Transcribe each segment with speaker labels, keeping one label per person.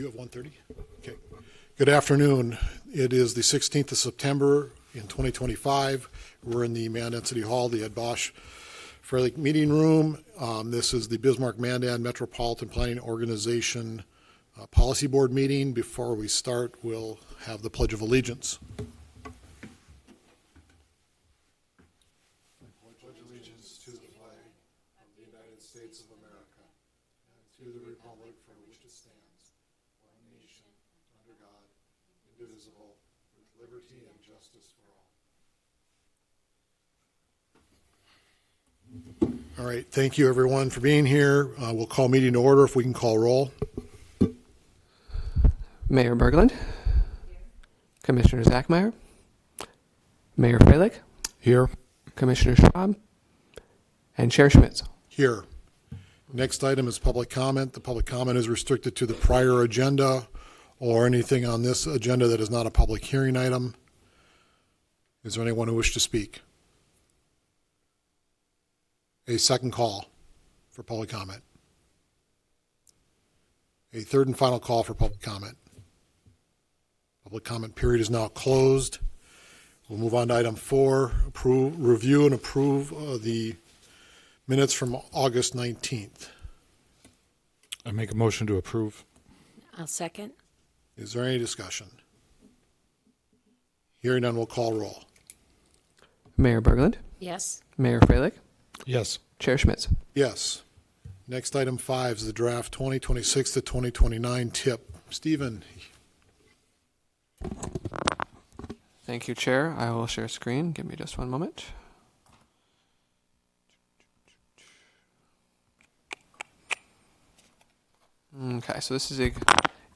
Speaker 1: you have 1:30? Okay. Good afternoon. It is the 16th of September in 2025. We're in the Mandan City Hall, the Ed Bosch Freilich Meeting Room. This is the Bismarck-Mandan Metropolitan Planning Organization Policy Board meeting. Before we start, we'll have the Pledge of Allegiance. All right, thank you everyone for being here. We'll call meeting to order if we can call roll.
Speaker 2: Mayor Berglund, Commissioner Zachmeyer, Mayor Freilich,
Speaker 1: Here.
Speaker 2: Commissioner Schwab, and Chair Schmitz.
Speaker 1: Here. Next item is public comment. The public comment is restricted to the prior agenda or anything on this agenda that is not a public hearing item. Is there anyone who wishes to speak? A second call for public comment. A third and final call for public comment. Public comment period is now closed. We'll move on to item 4, review and approve the minutes from August 19th.
Speaker 3: I make a motion to approve.
Speaker 4: I'll second.
Speaker 1: Is there any discussion? Hearing none, we'll call roll.
Speaker 2: Mayor Berglund,
Speaker 4: Yes.
Speaker 2: Mayor Freilich,
Speaker 3: Yes.
Speaker 2: Chair Schmitz.
Speaker 1: Yes. Next item 5 is the draft 2026 to 2029 tip. Stephen.
Speaker 2: Thank you, Chair. I will share screen. Give me just one moment. Okay, so this is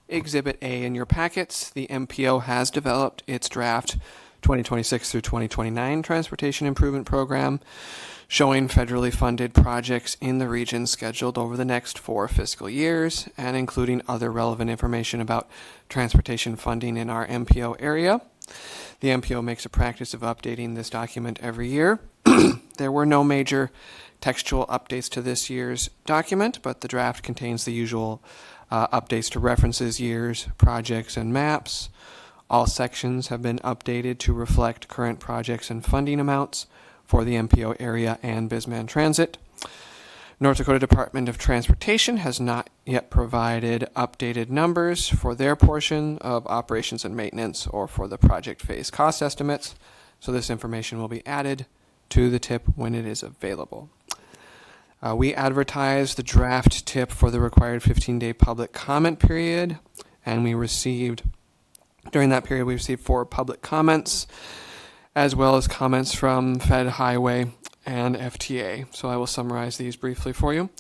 Speaker 2: Exhibit A in your packets. The MPO has developed its draft 2026 through 2029 Transportation Improvement Program, showing federally funded projects in the region scheduled over the next 4 fiscal years, and including other relevant information about transportation funding in our MPO area. The MPO makes a practice of updating this document every year. There were no major textual updates to this year's document, but the draft contains the usual updates to references, years, projects, and maps. All sections have been updated to reflect current projects and funding amounts for the MPO area and Bismarck Transit. North Dakota Department of Transportation has not yet provided updated numbers for their portion of operations and maintenance or for the project phase cost estimates, so this information will be added to the tip when it is available. We advertised the draft tip for the required 15-day public comment period, and during that period we received 4 public comments, as well as comments from Fed Highway and FTA. So I will summarize these briefly for you.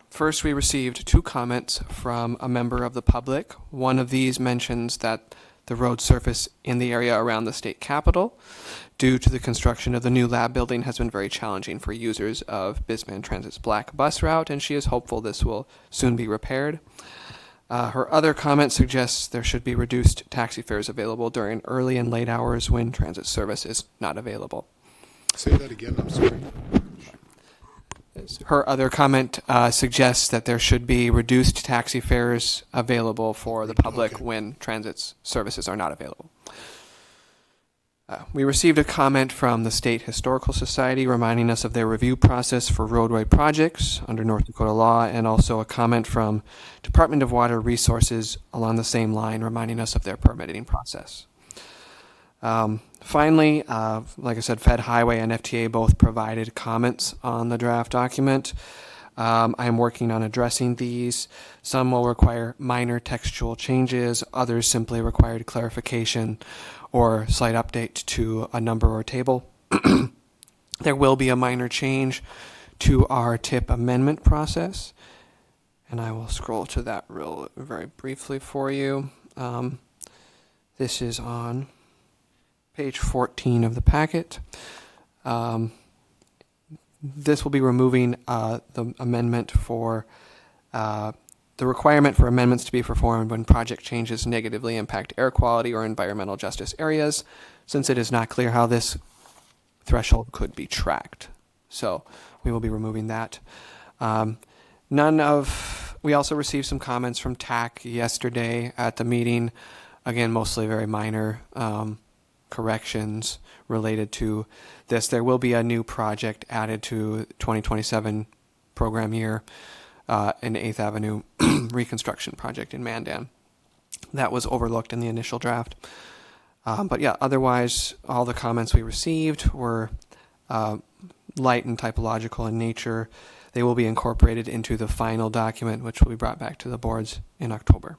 Speaker 2: First, we received 2 comments from a member of the public. One of these mentions that the road surface in the area around the state capitol, due to the construction of the new lab building, has been very challenging for users of Bismarck Transit's black bus route, and she is hopeful this will soon be repaired. Her other comment suggests there should be reduced taxi fares available during early and late hours when transit service is not available.
Speaker 1: Say that again, I'm sorry.
Speaker 2: Her other comment suggests that there should be reduced taxi fares available for the public when transit services are not available. We received a comment from the State Historical Society reminding us of their review process for roadway projects under North Dakota law, and also a comment from Department of Water Resources along the same line reminding us of their permitting process. Finally, like I said, Fed Highway and FTA both provided comments on the draft document. I am working on addressing these. Some will require minor textual changes, others simply required clarification or slight update to a number or table. There will be a minor change to our tip amendment process, and I will scroll to that very briefly for you. This is on page 14 of the packet. This will be removing the amendment for the requirement for amendments to be performed when project changes negatively impact air quality or environmental justice areas, since it is not clear how this threshold could be tracked. So we will be removing that. None of We also received some comments from TAC yesterday at the meeting. Again, mostly very minor corrections related to this. There will be a new project added to 2027 program year, an 8th Avenue reconstruction project in Mandan. That was overlooked in the initial draft. But yeah, otherwise, all the comments we received were light and typological in nature. They will be incorporated into the final document, which will be brought back to the boards in October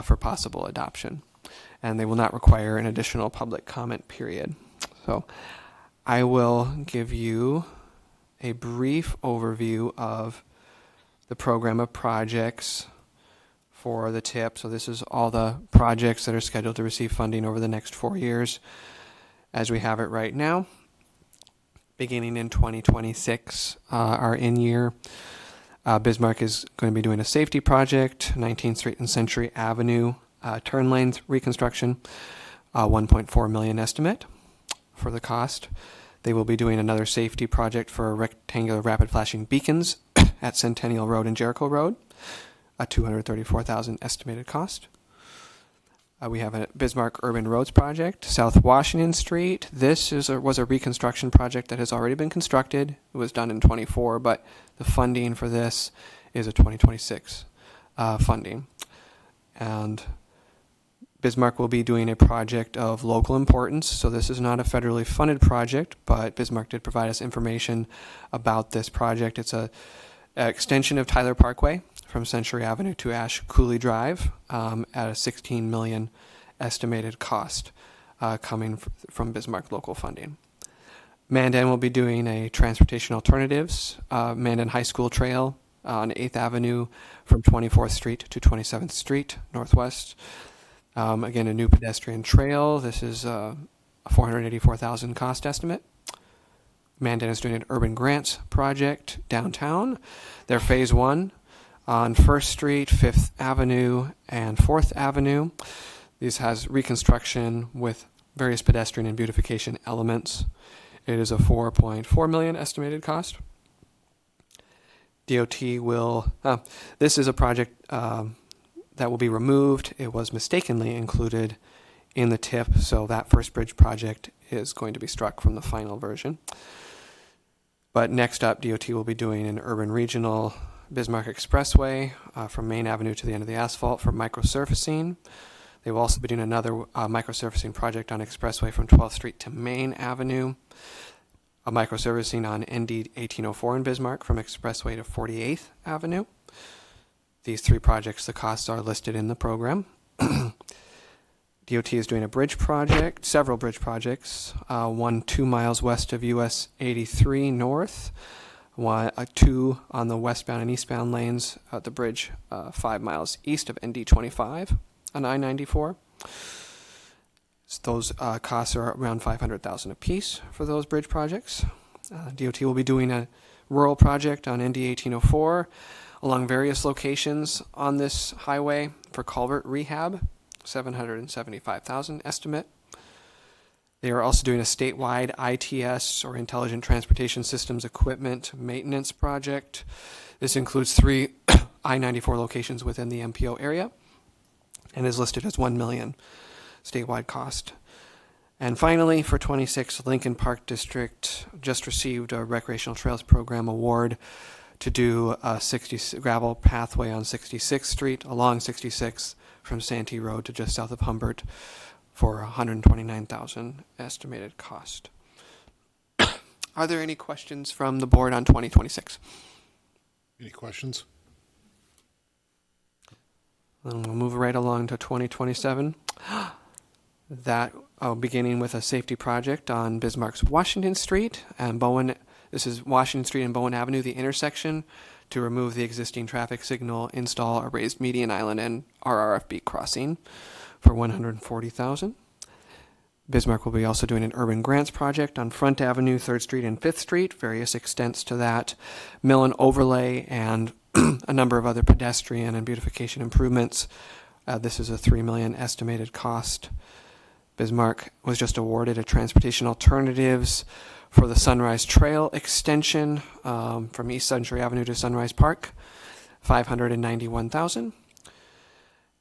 Speaker 2: for possible adoption. And they will not require an additional public comment period. So I will give you a brief overview of the program of projects for the TIP. So this is all the projects that are scheduled to receive funding over the next 4 years as we have it right now. Beginning in 2026, our in-year, Bismarck is going to be doing a safety project, 19th Street and Century Avenue turn lanes reconstruction, 1.4 million estimate for the cost. They will be doing another safety project for rectangular rapid flashing beacons at Centennial Road and Jericho Road, a $234,000 estimated cost. We have a Bismarck Urban Roads project, South Washington Street. This was a reconstruction project that has already been constructed. It was done in 24, but the funding for this is a 2026 funding. And Bismarck will be doing a project of local importance. So this is not a federally funded project, but Bismarck did provide us information about this project. It's an extension of Tyler Parkway from Century Avenue to Ash Cooley Drive at a $16 million estimated cost coming from Bismarck local funding. Mandan will be doing a transportation alternatives, Mandan High School Trail on 8th Avenue from 24th Street to 27th Street Northwest. Again, a new pedestrian trail. This is a $484,000 cost estimate. Mandan is doing an urban grants project downtown. They're phase 1 on 1st Street, 5th Avenue, and 4th Avenue. This has reconstruction with various pedestrian and beautification elements. It is a $4.4 million estimated cost. DOT will, this is a project that will be removed. It was mistakenly included in the TIP, so that first bridge project is going to be struck from the final version. But next up, DOT will be doing an urban regional Bismarck Expressway from Main Avenue to the end of the asphalt for microsurfacing. They will also be doing another microsurfacing project on Expressway from 12th Street to Main Avenue, a microsurfacing on ND 1804 in Bismarck from Expressway to 48th Avenue. These 3 projects, the costs are listed in the program. DOT is doing a bridge project, several bridge projects, one 2 miles west of US 83 North, 2 on the westbound and eastbound lanes at the bridge 5 miles east of ND 25 on I-94. So those costs are around $500,000 apiece for those bridge projects. DOT will be doing a rural project on ND 1804 along various locations on this highway for culvert rehab, $775,000 estimate. They are also doing a statewide ITS or Intelligent Transportation Systems Equipment Maintenance project. This includes 3 I-94 locations within the MPO area and is listed as $1 million statewide cost. And finally, for 26, Lincoln Park District just received a Recreational Trails Program award to do a gravel pathway on 66th Street along 66th from Santee Road to just south of Humbert for $129,000 estimated cost. Are there any questions from the board on 2026?
Speaker 1: Any questions?
Speaker 2: Then we'll move right along to 2027. That beginning with a safety project on Bismarck's Washington Street and Bowen. This is Washington Street and Bowen Avenue, the intersection, to remove the existing traffic signal, install a raised median island and RRFB crossing for $140,000. Bismarck will be also doing an urban grants project on Front Avenue, 3rd Street, and 5th Street, various extents to that, mill and overlay, and a number of other pedestrian and beautification improvements. This is a $3 million estimated cost. Bismarck was just awarded a transportation alternatives for the Sunrise Trail extension from East Century Avenue to Sunrise Park, $591,000.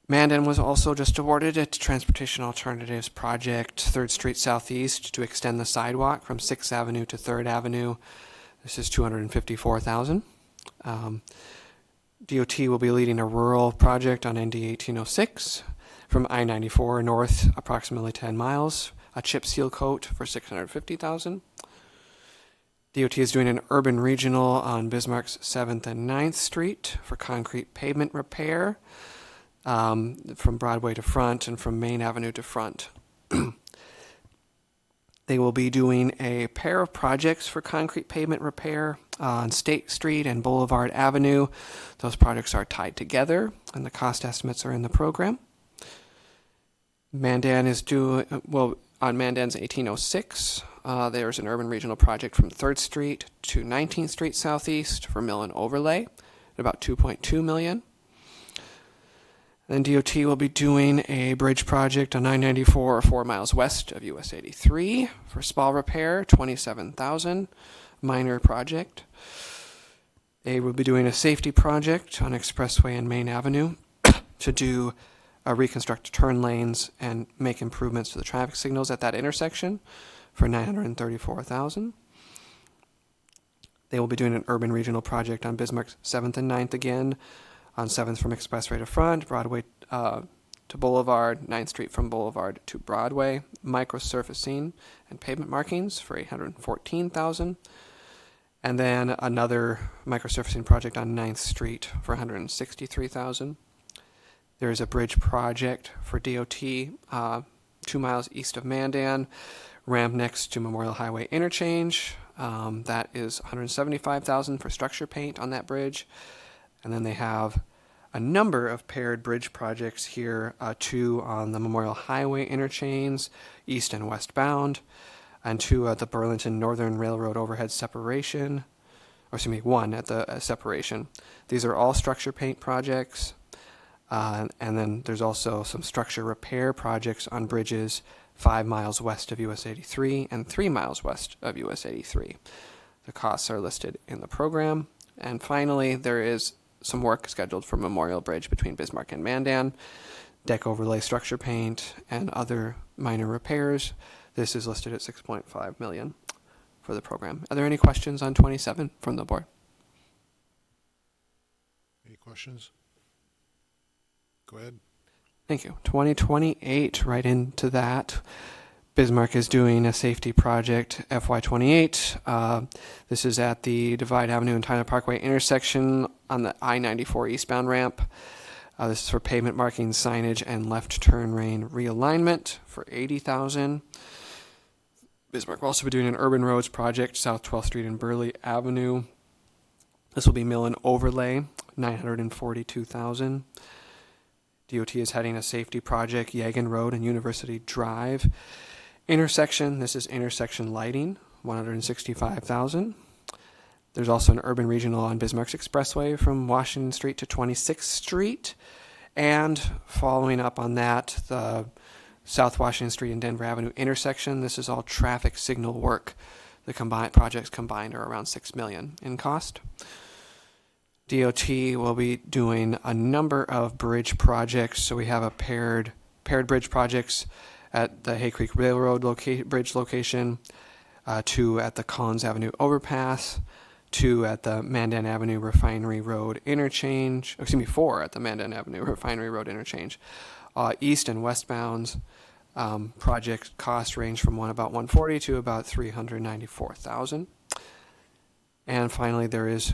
Speaker 2: Mandan was also just awarded a Transportation Alternatives Project, 3rd Street Southeast, to extend the sidewalk from 6th Avenue to 3rd Avenue. This is $254,000. DOT will be leading a rural project on ND 1806 from I-94 north approximately 10 miles, a chip seal coat for $650,000. DOT is doing an urban regional on Bismarck's 7th and 9th Street for concrete pavement repair from Broadway to Front and from Main Avenue to Front. They will be doing a pair of projects for concrete pavement repair on State Street and Boulevard Avenue. Those projects are tied together, and the cost estimates are in the program. Mandan is on Mandan's 1806, there's an urban regional project from 3rd Street to 19th Street Southeast for mill and overlay at about $2.2 million. Then DOT will be doing a bridge project on I-94 4 miles west of US 83 for spall repair, $27,000, minor project. They will be doing a safety project on Expressway and Main Avenue to reconstruct turn lanes and make improvements to the traffic signals at that intersection for $934,000. They will be doing an urban regional project on Bismarck's 7th and 9th again, on 7th from Expressway to Front, Broadway to Boulevard, 9th Street from Boulevard to Broadway, microsurfacing and pavement markings for $814,000, and then another microsurfacing project on 9th Street for $163,000. There is a bridge project for DOT 2 miles east of Mandan, ramp next to Memorial Highway interchange. That is $175,000 for structure paint on that bridge. And then they have a number of paired bridge projects here, 2 on the Memorial Highway interchange, east and westbound, and 2 at the Burlington Northern Railroad overhead separation, or excuse me, 1 at the separation. These are all structure paint projects. And then there's also some structure repair projects on bridges 5 miles west of US 83 and 3 miles west of US 83. The costs are listed in the program. And finally, there is some work scheduled for Memorial Bridge between Bismarck and Mandan, deck overlay structure paint, and other minor repairs. This is listed at $6.5 million for the program. Are there any questions on 27 from the board?
Speaker 1: Any questions? Go ahead.
Speaker 2: Thank you. 2028, right into that. Bismarck is doing a safety project, FY28. This is at the Divide Avenue and Tyler Parkway intersection on the I-94 eastbound ramp. This is for pavement marking, signage, and left turn lane realignment for $80,000. Bismarck will also be doing an urban roads project, South 12th Street and Burley Avenue. This will be mill and overlay, $942,000. DOT is heading a safety project, Yagan Road and University Drive. Intersection, this is intersection lighting, $165,000. There's also an urban regional on Bismarck's Expressway from Washington Street to 26th Street. And following up on that, the South Washington Street and Denver Avenue intersection. This is all traffic signal work. The projects combined are around $6 million in cost. DOT will be doing a number of bridge projects. So we have a paired bridge projects at the Hay Creek Railroad bridge location, 2 at the Collins Avenue overpass, 2 at the Mandan Avenue Refinery Road interchange, 4 at the Mandan Avenue Refinery Road interchange. East and westbounds project cost range from about $140,000 to about $394,000. And finally, there is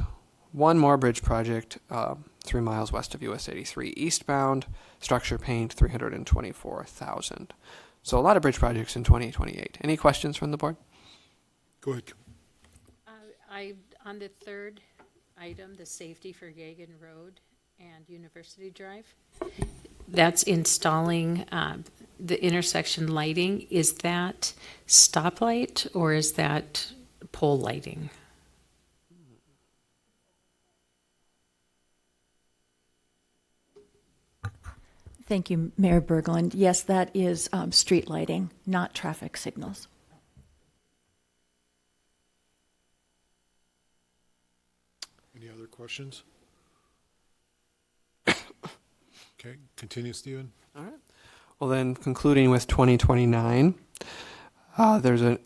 Speaker 2: one more bridge project 3 miles west of US 83 eastbound, structure paint, $324,000. So a lot of bridge projects in 2028. Any questions from the board?
Speaker 1: Go ahead.
Speaker 4: On the third item, the safety for Yagan Road and University Drive, that's installing the intersection lighting. Is that stoplight or is that pole lighting?
Speaker 5: Thank you, Mayor Berglund. Yes, that is street lighting, not traffic signals.
Speaker 1: Any other questions? Okay, continue, Stephen.
Speaker 2: All right. Well, then concluding with 2029, there's a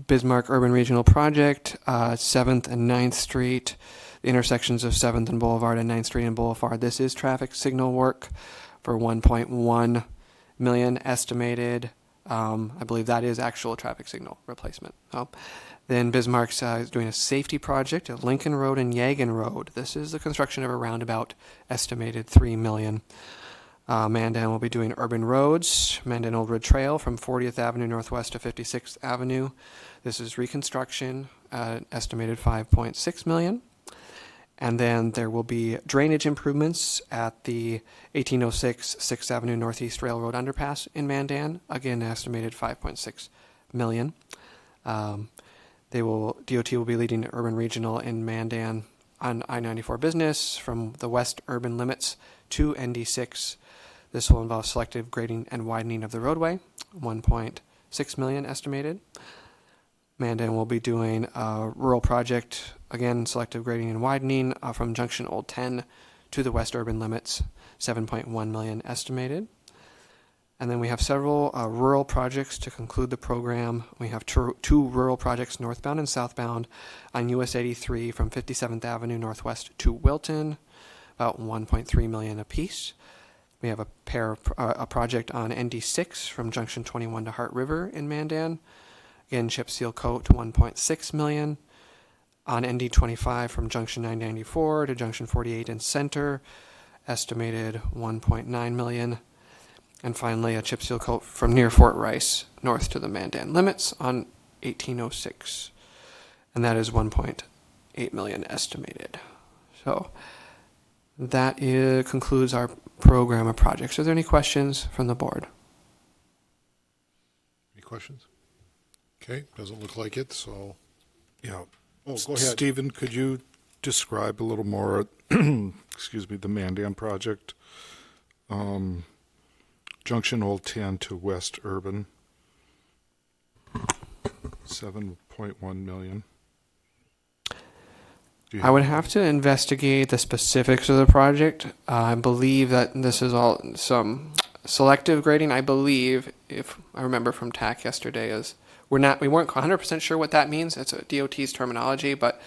Speaker 2: Bismarck Urban Regional Project, 7th and 9th Street, the intersections of 7th and Boulevard and 9th Street and Boulevard. This is traffic signal work for 1.1 million estimated. I believe that is actual traffic signal replacement. Then Bismarck's is doing a safety project at Lincoln Road and Yagan Road. This is the construction of a roundabout, estimated $3 million. Mandan will be doing urban roads, Mandan Old Road Trail from 40th Avenue Northwest to 56th Avenue. This is reconstruction, estimated $5.6 million. And then there will be drainage improvements at the 1806 6th Avenue Northeast Railroad Underpass in Mandan, again estimated $5.6 million. DOT will be leading urban regional in Mandan on I-94 business from the west urban limits to ND6. This will involve selective grading and widening of the roadway, $1.6 million estimated. Mandan will be doing a rural project, again, selective grading and widening from Junction Old 10 to the west urban limits, $7.1 million estimated. And then we have several rural projects to conclude the program. We have two rural projects northbound and southbound on US 83 from 57th Avenue Northwest to Wilton, about $1.3 million apiece. We have a project on ND6 from Junction 21 to Hart River in Mandan. Again, chip seal coat, $1.6 million. On ND25 from Junction 994 to Junction 48 in Center, estimated $1.9 million. And finally, a chip seal coat from near Fort Rice north to the Mandan limits on 1806. And that is $1.8 million estimated. So that concludes our program of projects. Are there any questions from the board?
Speaker 1: Any questions? Okay, doesn't look like it, so.
Speaker 3: Yeah.
Speaker 1: Oh, go ahead.
Speaker 3: Stephen, could you describe a little more, excuse me, the Mandan project? Junction Old 10 to West Urban, $7.1 million.
Speaker 2: I would have to investigate the specifics of the project. I believe that this is all some selective grading. I believe, if I remember from TAC yesterday, is we weren't 100% sure what that means. It's a DOT's terminology, but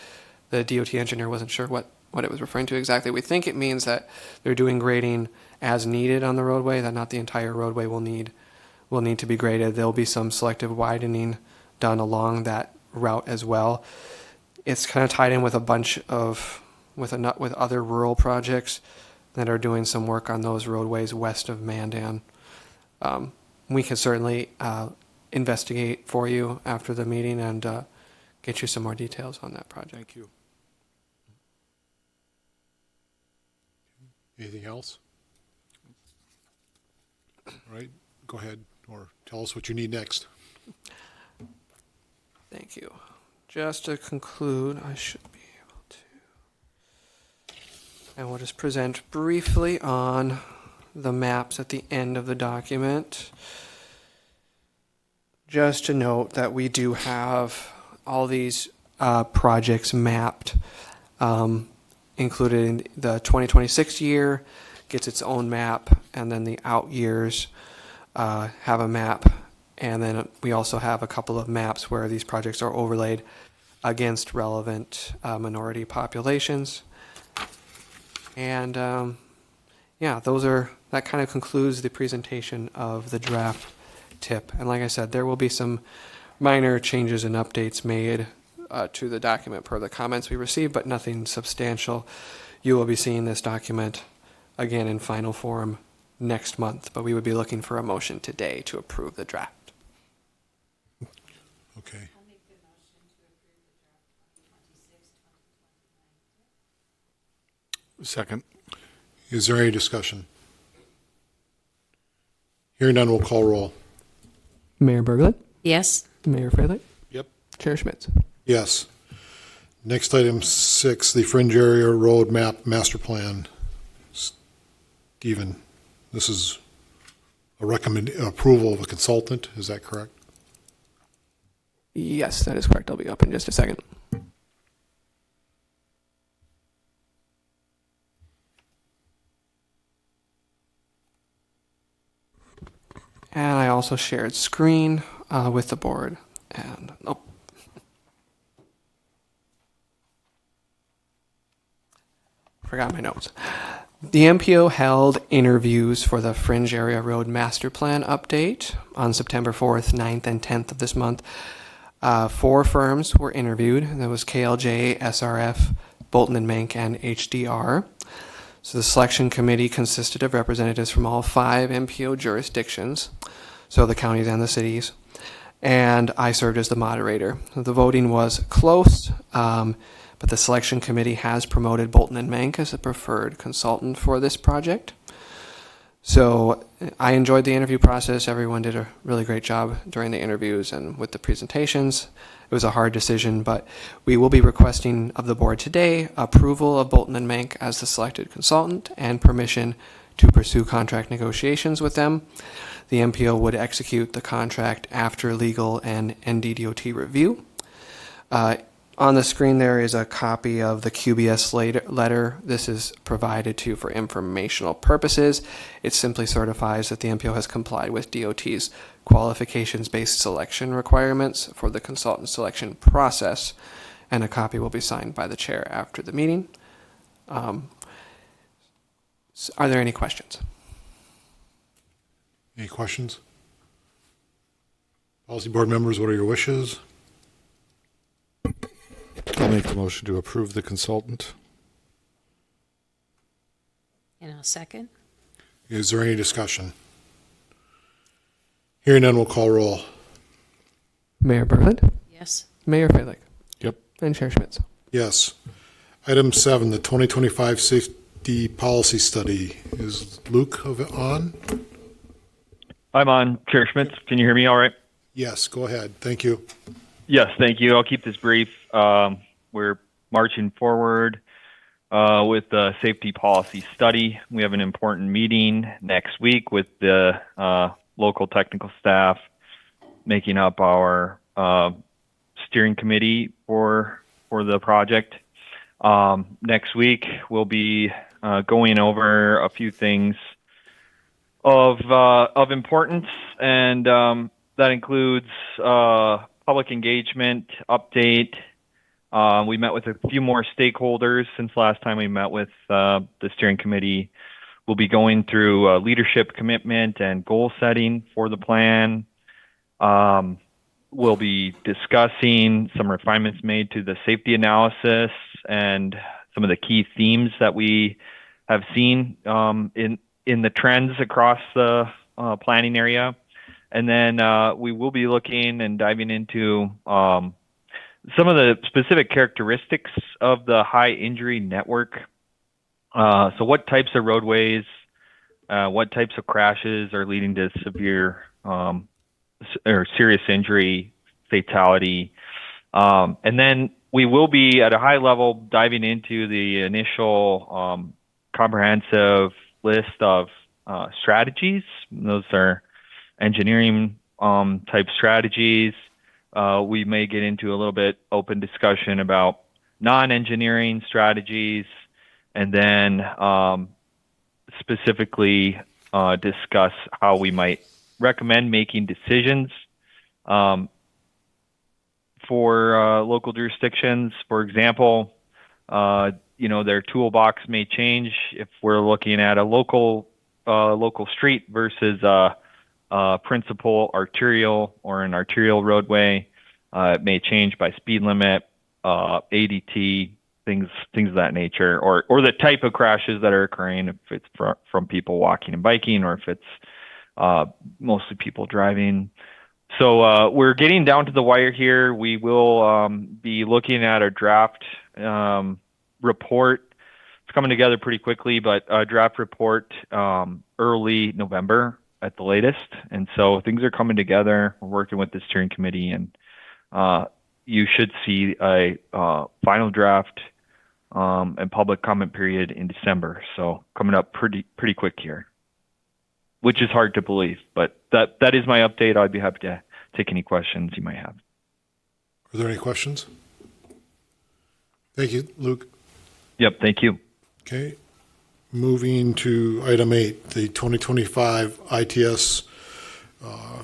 Speaker 2: the DOT engineer wasn't sure what it was referring to exactly. We think it means that they're doing grading as needed on the roadway, that not the entire roadway will need to be graded. There'll be some selective widening done along that route as well. It's kind of tied in with with other rural projects that are doing some work on those roadways west of Mandan. We can certainly investigate for you after the meeting and get you some more details on that project.
Speaker 3: Thank you.
Speaker 1: Anything else? All right, go ahead or tell us what you need next.
Speaker 2: Thank you. Just to conclude, I should be able to. And we'll just present briefly on the maps at the end of the document. Just to note that we do have all these projects mapped, included in the 2026 year, gets its own map, and then the out years have a map. And then we also have a couple of maps where these projects are overlaid against relevant minority populations. And that kind of concludes the presentation of the draft tip. And like I said, there will be some minor changes and updates made to the document per the comments we received, but nothing substantial. You will be seeing this document again in final form next month, but we would be looking for a motion today to approve the draft.
Speaker 1: Okay.
Speaker 4: I'll make the motion to approve the draft 2026-2029.
Speaker 3: Second.
Speaker 1: Is there any discussion? Hearing none, we'll call roll.
Speaker 2: Mayor Berglund?
Speaker 4: Yes.
Speaker 2: Mayor Freilich?
Speaker 3: Yep.
Speaker 2: Chair Schmitz?
Speaker 1: Yes. Next, item 6, the Fringe Area Road Map Master Plan. Stephen, this is a approval of a consultant, is that correct?
Speaker 2: Yes, that is correct. I'll be up in just a second. also shared screen with the board. And forgot my notes. The MPO held interviews for the Fringe Area Road Master Plan update on September 4th, 9th, and 10th of this month. 4 firms were interviewed. There was KLJ, SRF, Bolton and Mank, and HDR. So the selection committee consisted of representatives from all 5 MPO jurisdictions, so the counties and the cities, and I served as the moderator. The voting was close, but the selection committee has promoted Bolton and Mank as a preferred consultant for this project. So I enjoyed the interview process. Everyone did a really great job during the interviews and with the presentations. It was a hard decision, but we will be requesting of the board today approval of Bolton and Mank as the selected consultant and permission to pursue contract negotiations with them. The MPO would execute the contract after legal and NDDOT review. On the screen there is a copy of the QBS letter. This is provided to you for informational purposes. It simply certifies that the MPO has complied with DOT's qualifications-based selection requirements for the consultant selection process, and a copy will be signed by the chair after the meeting. Are there any questions?
Speaker 1: Any questions? Policy board members, what are your wishes?
Speaker 3: I'll make the motion to approve the consultant.
Speaker 4: And I'll second.
Speaker 1: Is there any discussion? Hearing none, we'll call roll.
Speaker 2: Mayor Berland,
Speaker 4: Yes.
Speaker 2: Mayor Falick,
Speaker 3: Yep.
Speaker 2: and Chair Schmitz.
Speaker 1: Yes. Item 7, the 2025 Safety Policy Study. Is Luke on?
Speaker 6: I'm on, Chair Schmitz. Can you hear me all right?
Speaker 1: Yes, go ahead. Thank you.
Speaker 6: Yes, thank you. I'll keep this brief. We're marching forward with the safety policy study. We have an important meeting next week with the local technical staff making up our steering committee for the project. Next week, we'll be going over a few things of importance, and that includes public engagement update. We met with a few more stakeholders since last time we met with the steering committee. We'll be going through leadership commitment and goal setting for the plan. We'll be discussing some refinements made to the safety analysis and some of the key themes that we have seen in the trends across the planning area. And then we will be looking and diving into some of the specific characteristics of the high injury network. So what types of roadways, what types of crashes are leading to severe or serious injury, fatality. And then we will be at a high level diving into the initial comprehensive list of strategies. Those are engineering type strategies. We may get into a little bit open discussion about non-engineering strategies, and then specifically discuss how we might recommend making decisions for local jurisdictions. For example, their toolbox may change if we're looking at a local street versus a principal arterial or an arterial roadway. It may change by speed limit, ADT, things of that nature, or the type of crashes that are occurring, if it's from people walking and biking, or if it's mostly people driving. So we're getting down to the wire here. We will be looking at a draft report. It's coming together pretty quickly, but a draft report early November at the latest. And so things are coming together. We're working with the steering committee, and you should see a final draft and public comment period in December. So coming up pretty quick here, which is hard to believe, but that is my update. I'd be happy to take any questions you might have.
Speaker 1: Are there any questions? Thank you, Luke.
Speaker 6: Yep, thank you.
Speaker 1: Okay. Moving to item 8, the 2025 ITS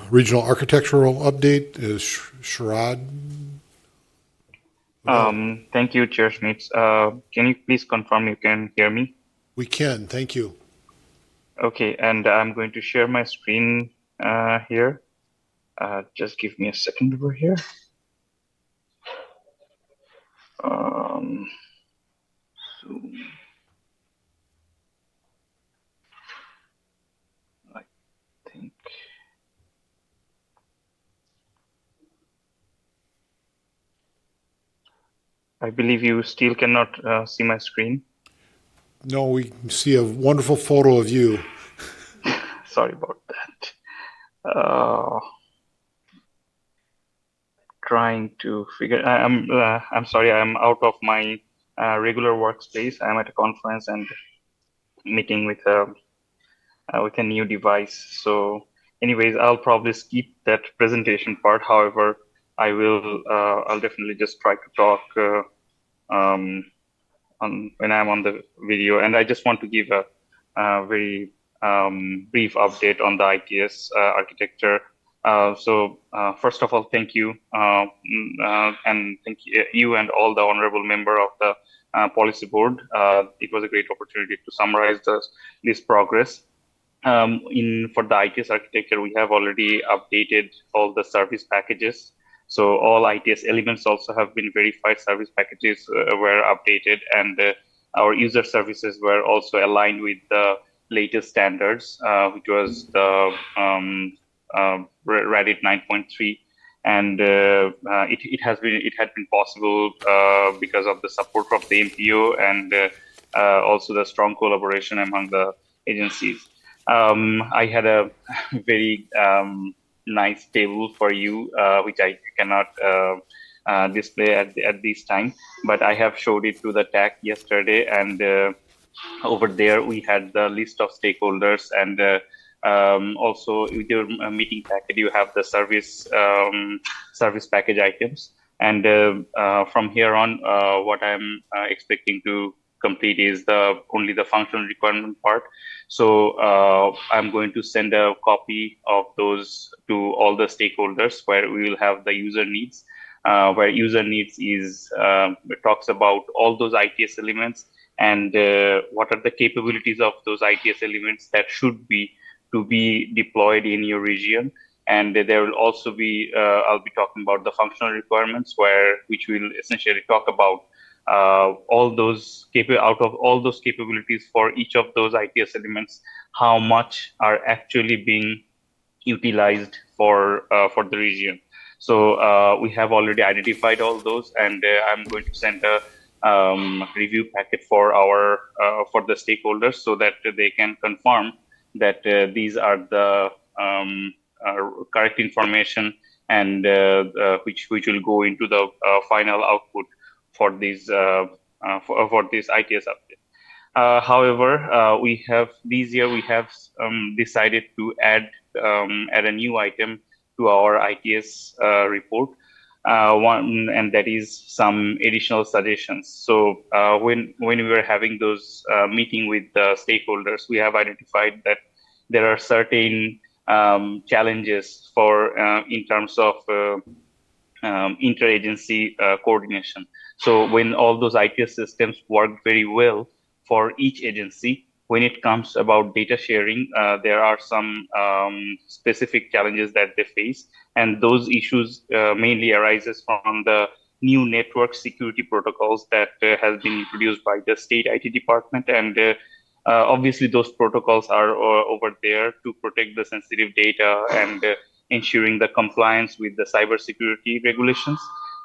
Speaker 1: Regional architectural update is Sharad.
Speaker 7: Thank you, Chair Schmitz. Can you please confirm you can hear me?
Speaker 1: We can, thank you.
Speaker 7: Okay, and I'm going to share my screen here. Just give me a second over here. Um, so I think I believe you still cannot see my screen.
Speaker 1: No, we see a wonderful photo of you.
Speaker 7: Sorry about that. Trying to figure. I'm sorry. I'm out of my regular workspace. I'm at a conference and meeting with a new device. So, anyways, I'll probably skip that presentation part. However, I'll definitely just try to talk on when I'm on the video. And I just want to give a very brief update on the ITS architecture. First of all, thank you, and thank you and all the honorable member of the policy board. It was a great opportunity to summarize this progress. For the ITS architecture, we have already updated all the service packages. So all ITS elements also have been verified. Service packages were updated, and our user services were also aligned with the latest standards, which was the Reddit 9.3. And it had been possible because of the support of the MPO and also the strong collaboration among the agencies. I had a very nice table for you, which I cannot display at this time, but I have showed it to the TAC yesterday, and over there we had the list of stakeholders, and also with your meeting packet you have the service package items, and from here on what I'm expecting to complete is only the functional requirement part. So I'm going to send a copy of those to all the stakeholders, where we will have the user needs, where user needs is talks about all those ITS elements and what are the capabilities of those ITS elements that should be to be deployed in your region. And there will also be I'll be talking about the functional requirements, which will essentially talk about all those out of all those capabilities for each of those ITS elements, how much are actually being utilized for the region. So we have already identified all those, and I'm going to send a review packet for for the stakeholders, so that they can confirm that these are the correct information, and which will go into the final output for these ITS update. However, this year we have decided to add a new item to our ITS report, and that is some additional suggestions. So when we were having those meeting with the stakeholders, we have identified that there are certain challenges in terms of interagency coordination. So when all those ITS systems work very well for each agency, when it comes about data sharing, there are some specific challenges that they face, and those issues mainly arises from the new network security protocols that has been introduced by the state IT department, and obviously those protocols are over there to protect the sensitive data and ensuring the compliance with the cybersecurity regulations.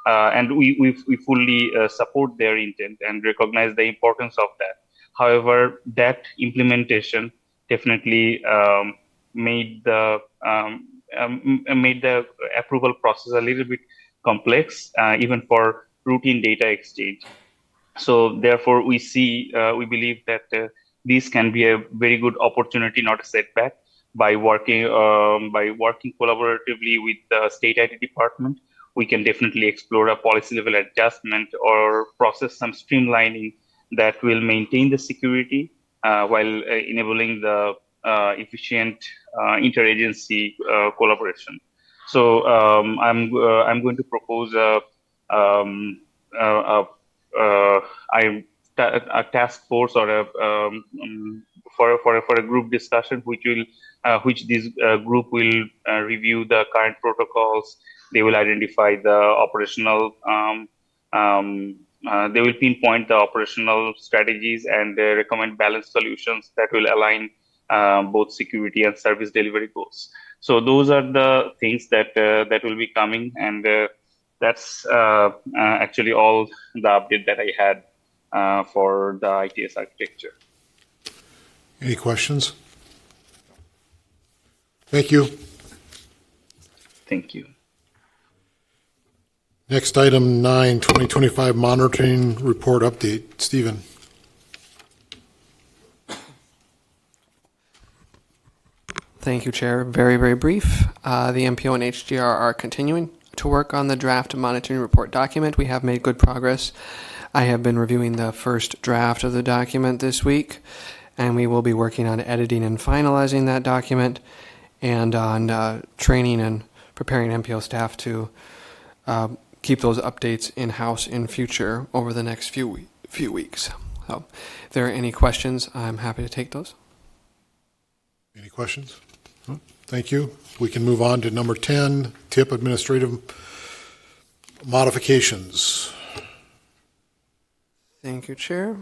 Speaker 7: And we fully support their intent and recognize the importance of that. However, that implementation definitely made the approval process a little bit complex, even for routine data exchange. So therefore, we believe that this can be a very good opportunity, not a setback, by working collaboratively with the state IT department. We can definitely explore a policy level adjustment or process some streamlining that will maintain the security while enabling the efficient interagency collaboration. So I'm going to propose a task force or for a group discussion, which this group will review the current protocols. They will identify the operational. They will pinpoint the operational strategies and recommend balanced solutions that will align both security and service delivery goals. So those are the things that that will be coming, and that's actually all the update that I had for the ITS architecture.
Speaker 1: Any questions? Thank you.
Speaker 7: Thank you.
Speaker 1: Next, item 9, 2025 monitoring report update. Stephen.
Speaker 2: Thank you, Chair. Very, very brief. The MPO and HDR are continuing to work on the draft monitoring report document. We have made good progress. I have been reviewing the first draft of the document this week, and we will be working on editing and finalizing that document and on training and preparing MPO staff to keep those updates in-house in future over the next few weeks. So if there are any questions, I'm happy to take those.
Speaker 1: Any questions? No? Thank you. We can move on to number 10, TIP administrative modifications.
Speaker 2: Thank you, Chair.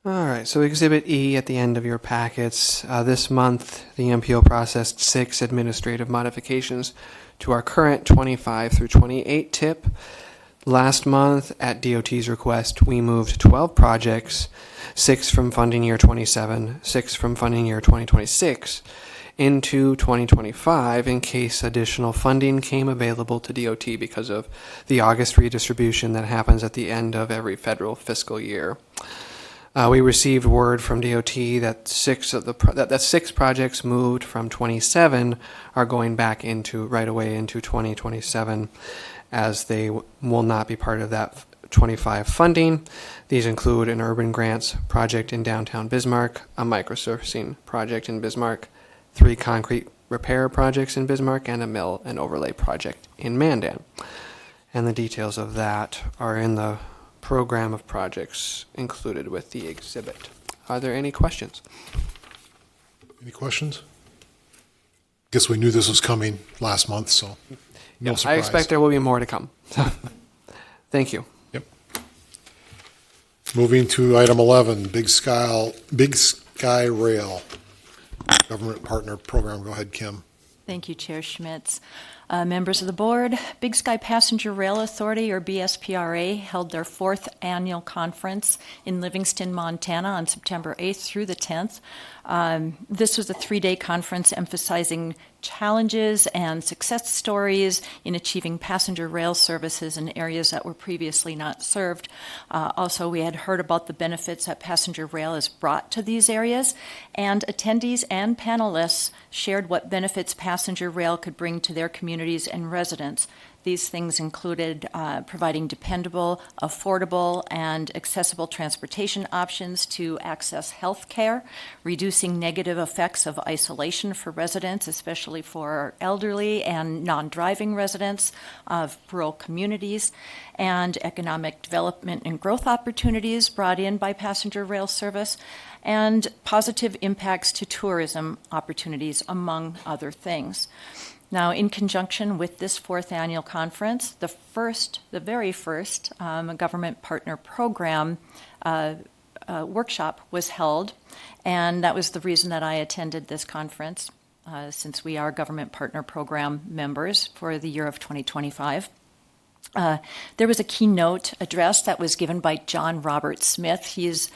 Speaker 2: All right, so Exhibit E at the end of your packets. This month, the MPO processed 6 administrative modifications to our current 25 through 28 TIP. Last month, at DOT's request, we moved 12 projects, 6 from funding year 27, 6 from funding year 2026, into 2025 in case additional funding came available to DOT because of the August redistribution that happens at the end of every federal fiscal year. We received word from DOT that 6 projects moved from 27 are going back right away into 2027, as they will not be part of that 25 funding. These include an urban grants project in downtown Bismarck, a microsurfacing project in Bismarck, 3 concrete repair projects in Bismarck, and a mill and overlay project in Mandan. And the details of that are in the program of projects included with the exhibit. Are there any questions?
Speaker 1: Any questions? Guess we knew this was coming last month, so no surprise.
Speaker 2: I expect there will be more to come. Thank you.
Speaker 1: Yep. Moving to item 11, Big Sky Rail, government partner program. Go ahead, Kim.
Speaker 5: Thank you, Chair Schmitz. Members of the board, Big Sky Passenger Rail Authority, or BSPRA, held their 4th annual conference in Livingston, Montana on September 8th through the 10th. This was a 3-day conference emphasizing challenges and success stories in achieving passenger rail services in areas that were previously not served. Also, we had heard about the benefits that passenger rail has brought to these areas, and attendees and panelists shared what benefits passenger rail could bring to their communities and residents. These things included providing dependable, affordable, and accessible transportation options to access health care, reducing negative effects of isolation for residents, especially for elderly and non-driving residents of rural communities, and economic development and growth opportunities brought in by passenger rail service, and positive impacts to tourism opportunities, among other things. Now, in conjunction with this 4th annual conference, the very first government partner program workshop was held, and that was the reason that I attended this conference, since we are government partner program members for the year of 2025. There was a keynote address that was given by John Robert Smith. He's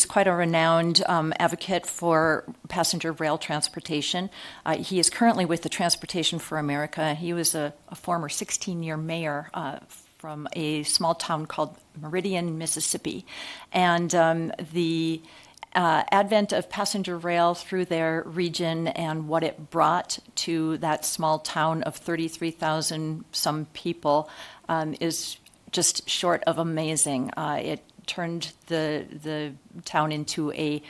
Speaker 5: quite a renowned advocate for passenger rail transportation. He is currently with the Transportation for America. He was a former 16-year mayor from a small town called Meridian, Mississippi. And the advent of passenger rail through their region and what it brought to that small town of 33,000 some people is just short of amazing. It turned the town into a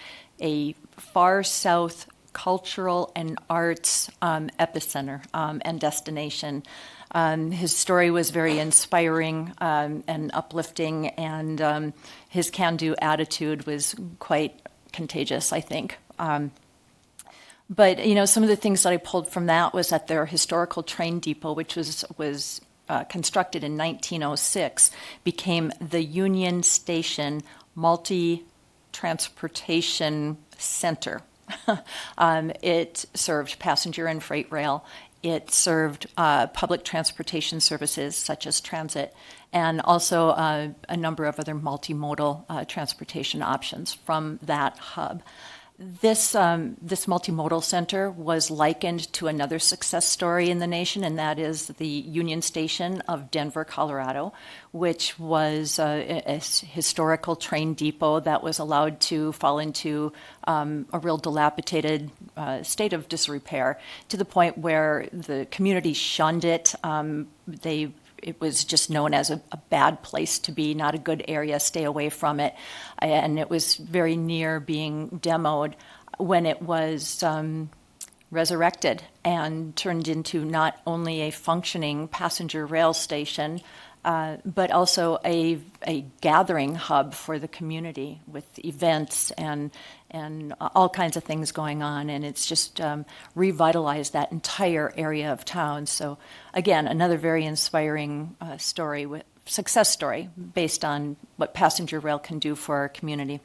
Speaker 5: far south cultural and arts epicenter and destination. His story was very inspiring and uplifting, and his can-do attitude was quite contagious, I think. But, some of the things that I pulled from that was that their historical train depot, which was constructed in 1906, became the Union Station Multi-Transportation Center. It served passenger and freight rail. It served public transportation services such as transit, and also a number of other multimodal transportation options from that hub. This multimodal center was likened to another success story in the nation, and that is the Union Station of Denver, Colorado, which was a historical train depot that was allowed to fall into a real dilapidated state of disrepair, to the point where the community shunned it. It was just known as a bad place to be, not a good area, stay away from it. And it was very near being demoed when it was resurrected and turned into not only a functioning passenger rail station, but also a gathering hub for the community with events and all kinds of things going on. And it's just revitalized that entire area of town. So again, another very inspiring success story based on what passenger rail can do for our community.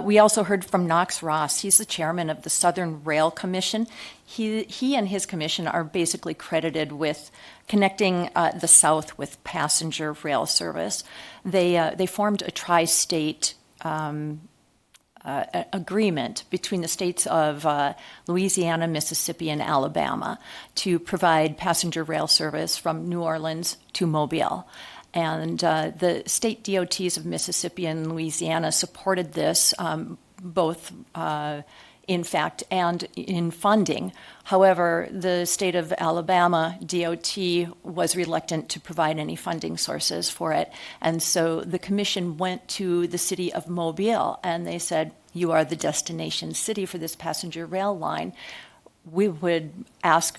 Speaker 5: We also heard from Knox Ross. He's the chairman of the Southern Rail Commission. He and his commission are basically credited with connecting the South with passenger rail service. They formed a tri-state agreement between the states of Louisiana, Mississippi, and Alabama to provide passenger rail service from New Orleans to Mobile. And the state DOTs of Mississippi and Louisiana supported this, both in fact and in funding. However, the state of Alabama DOT was reluctant to provide any funding sources for it. And so the commission went to the city of Mobile and they said, "You are the destination city for this passenger rail line. We would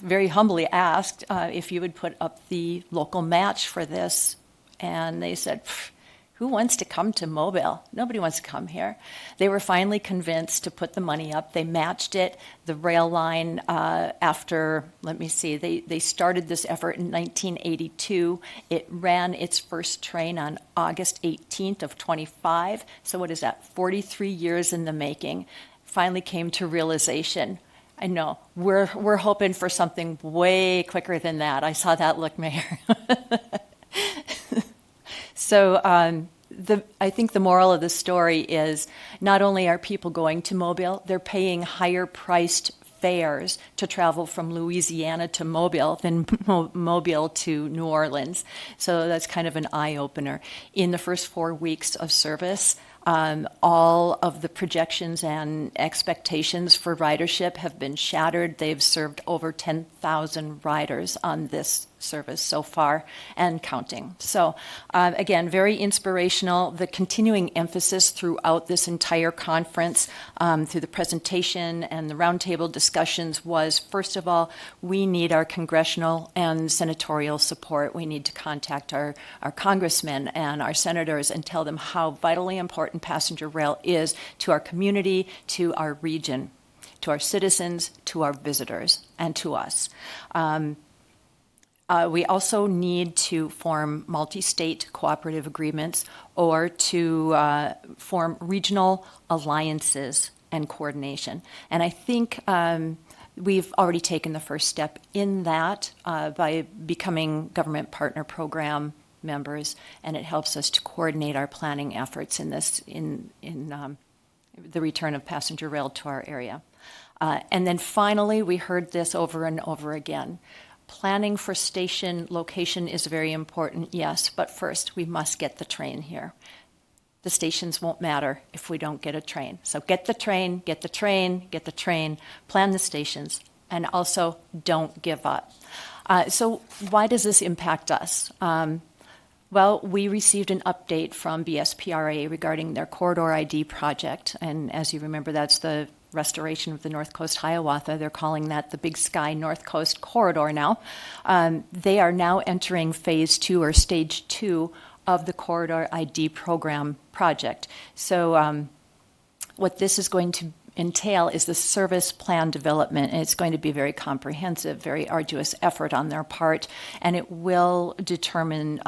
Speaker 5: very humbly ask if you would put up the local match for this." And they said, "Who wants to come to Mobile? Nobody wants to come here." They were finally convinced to put the money up. They matched it. The rail line, they started this effort in 1982. It ran its first train on August 18th of 25. So what is that, 43 years in the making? Finally came to realization. I know, we're hoping for something way quicker than that. I saw that look, Mayor. So I think the moral of the story is not only are people going to Mobile, they're paying higher priced fares to travel from Louisiana to Mobile than Mobile to New Orleans. So that's kind of an eye-opener. In the first 4 weeks of service, all of the projections and expectations for ridership have been shattered. They've served over 10,000 riders on this service so far and counting. So again, very inspirational. The continuing emphasis throughout this entire conference, through the presentation and the roundtable discussions, was, first of all, we need our congressional and senatorial support. We need to contact our congressmen and our senators and tell them how vitally important passenger rail is to our community, to our region, to our citizens, to our visitors, and to us. We also need to form multi-state cooperative agreements or to form regional alliances and coordination. And I think we've already taken the first step in that by becoming government partner program members, and it helps us to coordinate our planning efforts in the return of passenger rail to our area. And then finally, we heard this over and over again. Planning for station location is very important, yes, but first we must get the train here. The stations won't matter if we don't get a train. So get the train, get the train, get the train, plan the stations, and also don't give up. So why does this impact us? Well, we received an update from BSPRA regarding their Corridor ID project. And as you remember, that's the restoration of the North Coast Hiawatha. They're calling that the Big Sky North Coast Corridor now. They are now entering phase 2 or stage 2 of the Corridor ID program project. So what this is going to entail is the service plan development, and it's going to be very comprehensive, very arduous effort on their part, and it will determine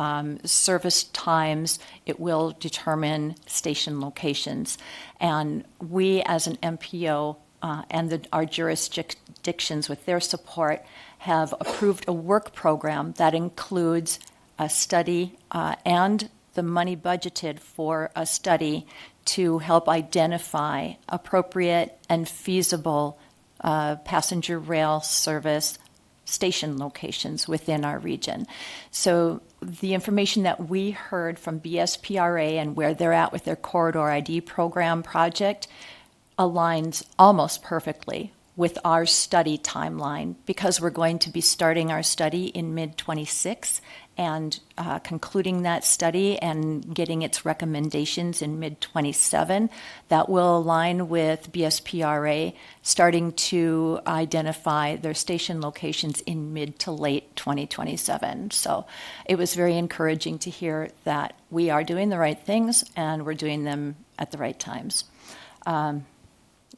Speaker 5: service times, it will determine station locations. And we as an MPO and our jurisdictions with their support have approved a work program that includes a study and the money budgeted for a study to help identify appropriate and feasible passenger rail service station locations within our region. So the information that we heard from BSPRA and where they're at with their Corridor ID program project aligns almost perfectly with our study timeline, because we're going to be starting our study in mid-26 and concluding that study and getting its recommendations in mid-27. That will align with BSPRA starting to identify their station locations in mid to late 2027. So it was very encouraging to hear that we are doing the right things and we're doing them at the right times.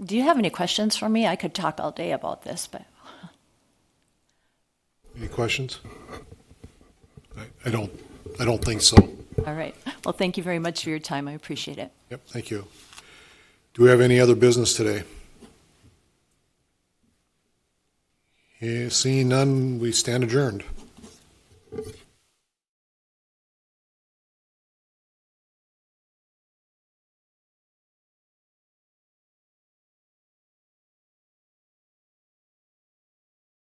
Speaker 5: Do you have any questions for me? I could talk all day about this, but...
Speaker 1: Any questions? I don't think so.
Speaker 5: All right. Well, thank you very much for your time. I appreciate it.
Speaker 1: Yep, thank you. Do we have any other business today? Seeing none, we stand adjourned.